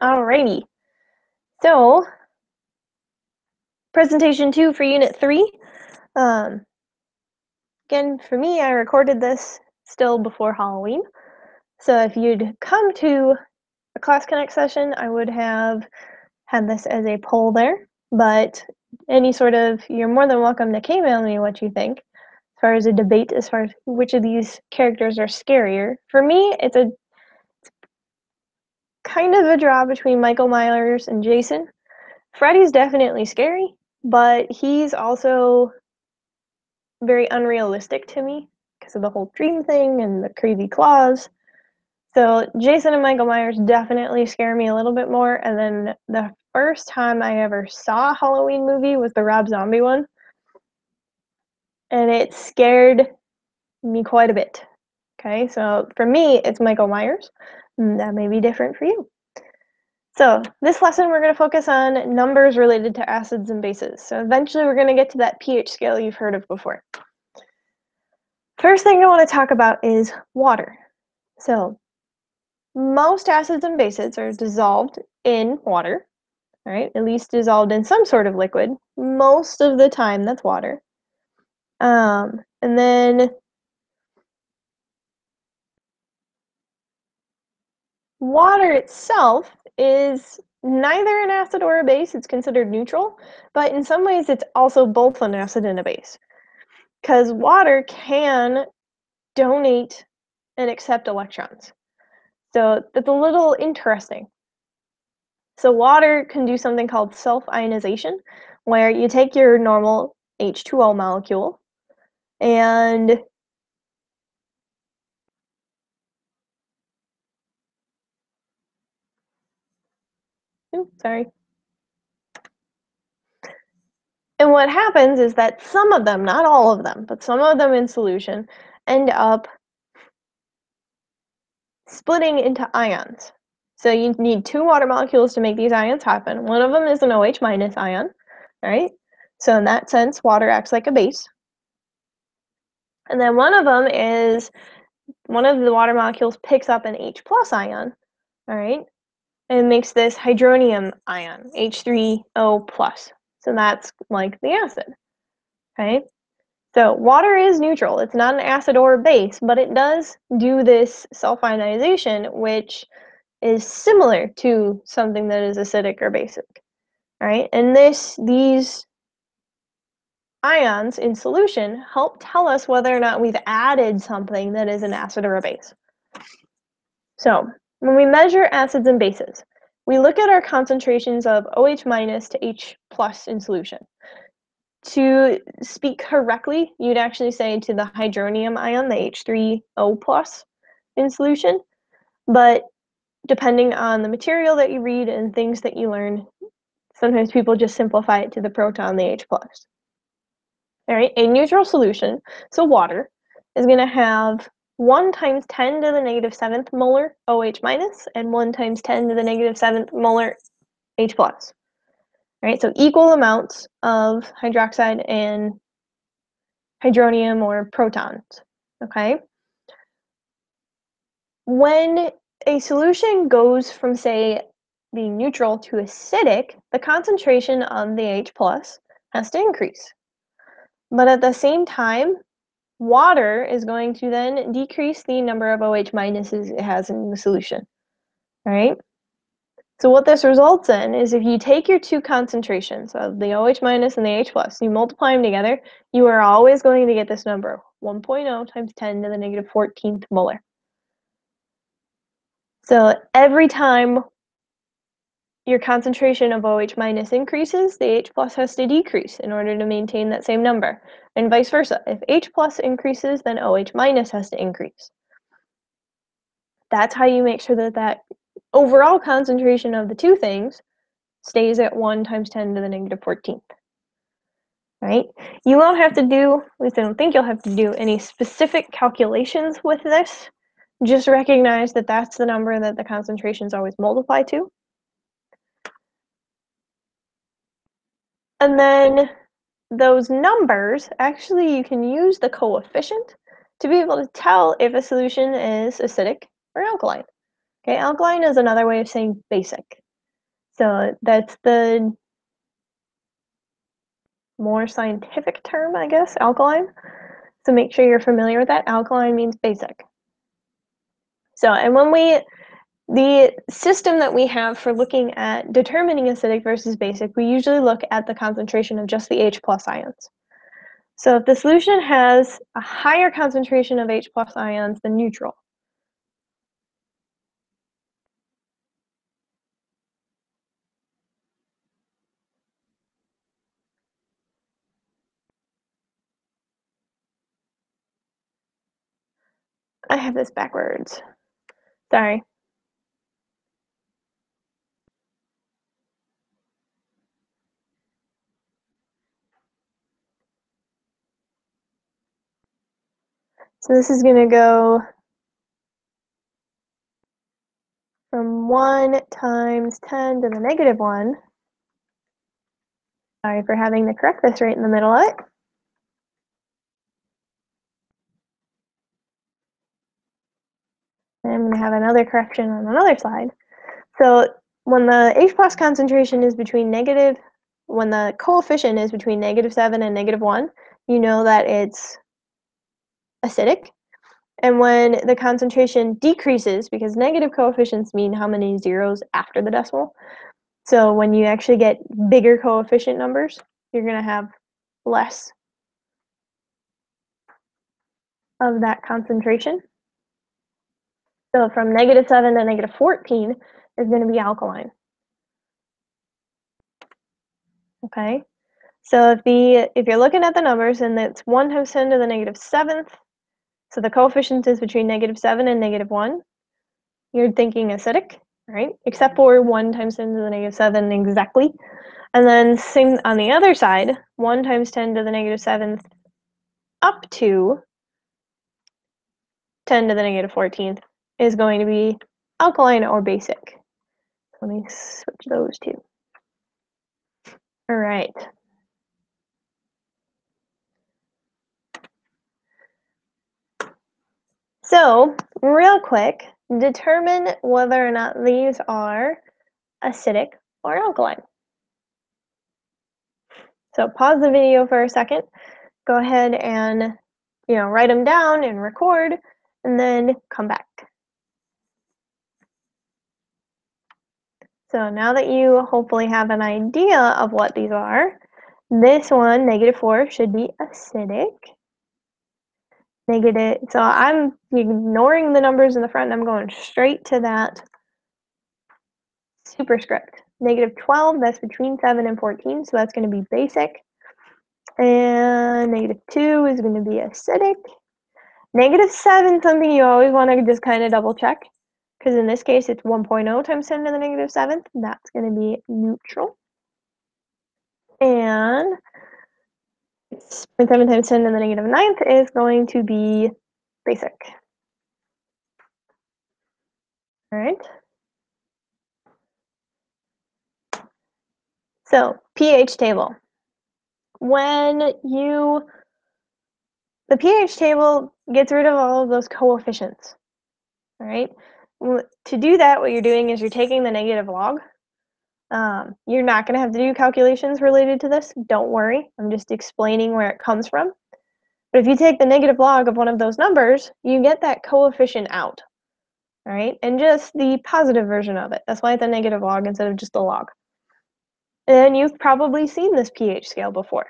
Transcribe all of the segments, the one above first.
Alrighty. So, presentation 2 for Unit 3. Um, Again, for me, I recorded this still before Halloween. So if you'd come to a Class Connect session, I would have had this as a poll there. But you're more than welcome to email me what you think as far as a debate, as far as which of these characters are scarier. For me, it's a kind of a draw between Michael Myers and Jason. Freddy's definitely scary, but he's also very unrealistic to me because of the whole dream thing and the crazy claws. So Jason and Michael Myers definitely scare me a little bit more. And then the first time I ever saw a Halloween movie was the Rob Zombie one, and it scared me quite a bit. Okay, so for me, it's Michael Myers. That may be different for you. So this lesson, we're going to focus on numbers related to acids and bases. So eventually we're going to get to that pH scale you've heard of before. First thing I want to talk about is water. So most acids and bases are dissolved in water, right? At least dissolved in some sort of liquid. Most of the time, that's water. And then water itself is neither an acid or a base. It's considered neutral, but in some ways, it's also both an acid and a base. Because water can donate and accept electrons. So that's a little interesting. So water can do something called self-ionization, where you take your normal H2O molecule and sorry. And what happens is that some of them, not all of them, but some of them in solution end up splitting into ions. So you need two water molecules to make these ions happen. One of them is an OH minus ion, right? So in that sense, water acts like a base. And then one of the water molecules picks up an H plus ion, all right? And makes this hydronium ion, H3O plus. So that's like the acid, okay? So water is neutral. It's not an acid or a base, but it does do this self-ionization, which is similar to something that is acidic or basic, right? And these ions in solution help tell us whether or not we've added something that is an acid or a base. So when we measure acids and bases, we look at our concentrations of OH minus to H plus in solution. To speak correctly, you'd actually say to the hydronium ion, the H3O plus in solution. But depending on the material that you read and things that you learn, sometimes people just simplify it to the proton, the H plus. All right, a neutral solution, so water, is going to have 1 times 10 to the negative 7th molar OH minus and 1 times 10 to the negative 7th molar H plus. All right, so equal amounts of hydroxide and hydronium or protons, okay? When a solution goes from, say, being neutral to acidic, the concentration of the H plus has to increase. But at the same time, water is going to then decrease the number of OH minuses it has in the solution, all right? So what this results in is if you take your two concentrations of the OH minus and the H plus, you multiply them together, you are always going to get this number, 1.0 times 10 to the negative 14th molar. So every time your concentration of OH minus increases, the H plus has to decrease in order to maintain that same number, and vice versa. If H plus increases, then OH minus has to increase. That's how you make sure that that overall concentration of the two things stays at 1 times 10 to the negative 14th. Right? You won't have to do, at least I don't think you'll have to do any specific calculations with this. Just recognize that that's the number that the concentrations always multiply to. And then those numbers, actually you can use the coefficient to be able to tell if a solution is acidic or alkaline. Okay, alkaline is another way of saying basic. So that's the more scientific term, I guess, alkaline. So make sure you're familiar with that. Alkaline means basic. So, and the system that we have for looking at determining acidic versus basic, we usually look at the concentration of just the H plus ions. So if the solution has a higher concentration of H plus ions than neutral, I have this backwards. Sorry. So this is going to go from 1 times 10 to the negative 1. Sorry for having to correct this right in the middle of it. And I'm going to have another correction on another slide. So when the H plus concentration is between when the coefficient is between -7 and -1, you know that it's acidic. And when the concentration decreases, because negative coefficients mean how many zeros after the decimal. So when you actually get bigger coefficient numbers, you're going to have less of that concentration. So from -7 to -14 is going to be alkaline. Okay. So if you're looking at the numbers and it's 1 times 10 to the -7th, so the coefficient is between -7 and -1, you're thinking acidic, right? Except for 1 times 10 to the -7 exactly. And then same on the other side, 1 times 10 to the -7th up to 10 to the -14th is going to be alkaline or basic. Let me switch those two. All right. So, real quick, determine whether or not these are acidic or alkaline. So pause the video for a second, go ahead and write them down and record, and then come back. So now that you hopefully have an idea of what these are, this one, -4, should be acidic. So I'm ignoring the numbers in the front and I'm going straight to that superscript. -12, that's between 7 and 14, so that's going to be basic. And -2 is going to be acidic. -7, something you always want to just kind of double check, because in this case it's 1.0 times 10 to the -7th. That's going to be neutral. And 0.7 times 10 to the -9th is going to be basic. All right. So pH table. The pH table gets rid of all of those coefficients. All right. To do that, what you're doing is you're taking the negative log. You're not going to have to do calculations related to this. Don't worry. I'm just explaining where it comes from. But if you take the negative log of one of those numbers, you get that coefficient out. All right. And just the positive version of it. That's why it's a negative log instead of just a log. And you've probably seen this pH scale before.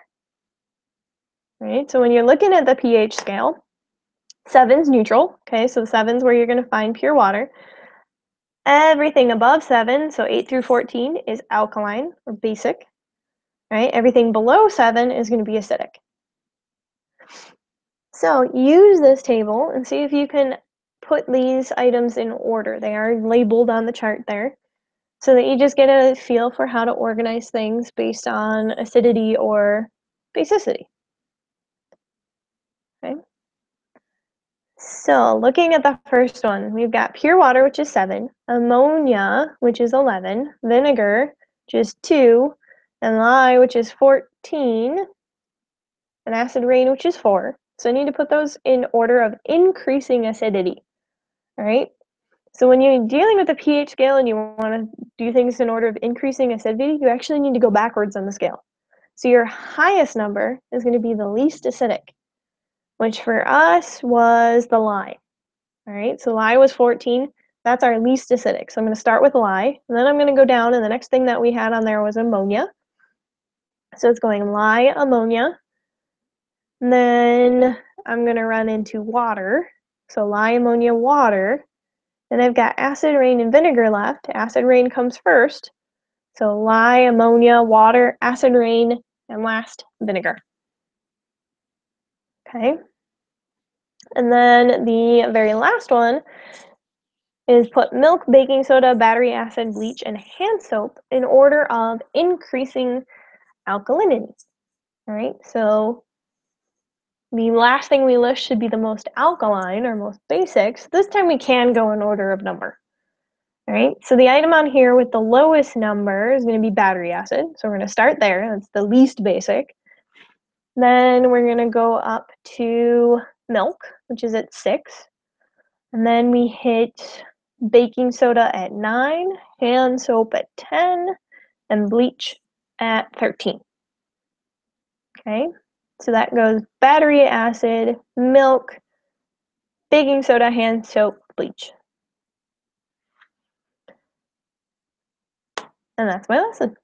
Right? So when you're looking at the pH scale, 7's neutral. Okay. So 7's where you're going to find pure water. Everything above 7, so 8 through 14, is alkaline or basic. Right? Everything below 7 is going to be acidic. So use this table and see if you can put these items in order. They are labeled on the chart there, so that you just get a feel for how to organize things based on acidity or basicity. Okay. So looking at the first one, we've got pure water, which is 7, ammonia, which is 11, vinegar, which is 2, and lye, which is 14, and acid rain, which is 4. So I need to put those in order of increasing acidity. All right. So when you're dealing with the pH scale and you want to do things in order of increasing acidity, you actually need to go backwards on the scale. So your highest number is going to be the least acidic, which for us was the lye. All right, so lye was 14. That's our least acidic. So I'm going to start with lye, and then I'm going to go down, and the next thing that we had on there was ammonia. So it's going lye, ammonia. And then I'm going to run into water. So lye, ammonia, water. Then I've got acid, rain, and vinegar left. Acid rain comes first. So lye, ammonia, water, acid rain, and last, vinegar. Okay. And then the very last one is put milk, baking soda, battery acid, bleach, and hand soap in order of increasing alkalinity. All right, so the last thing we list should be the most alkaline or most basic. So this time we can go in order of number. All right, so the item on here with the lowest number is going to be battery acid. So we're going to start there. That's the least basic. Then we're going to go up to milk, which is at 6. And then we hit baking soda at 9, hand soap at 10, and bleach at 13. Okay, so that goes battery acid, milk, baking soda, hand soap, bleach. And that's my lesson.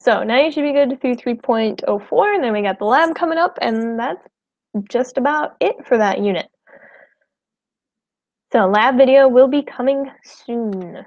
So now you should be good through 3.04, and then we got the lab coming up, and that's just about it for that unit. So lab video will be coming soon.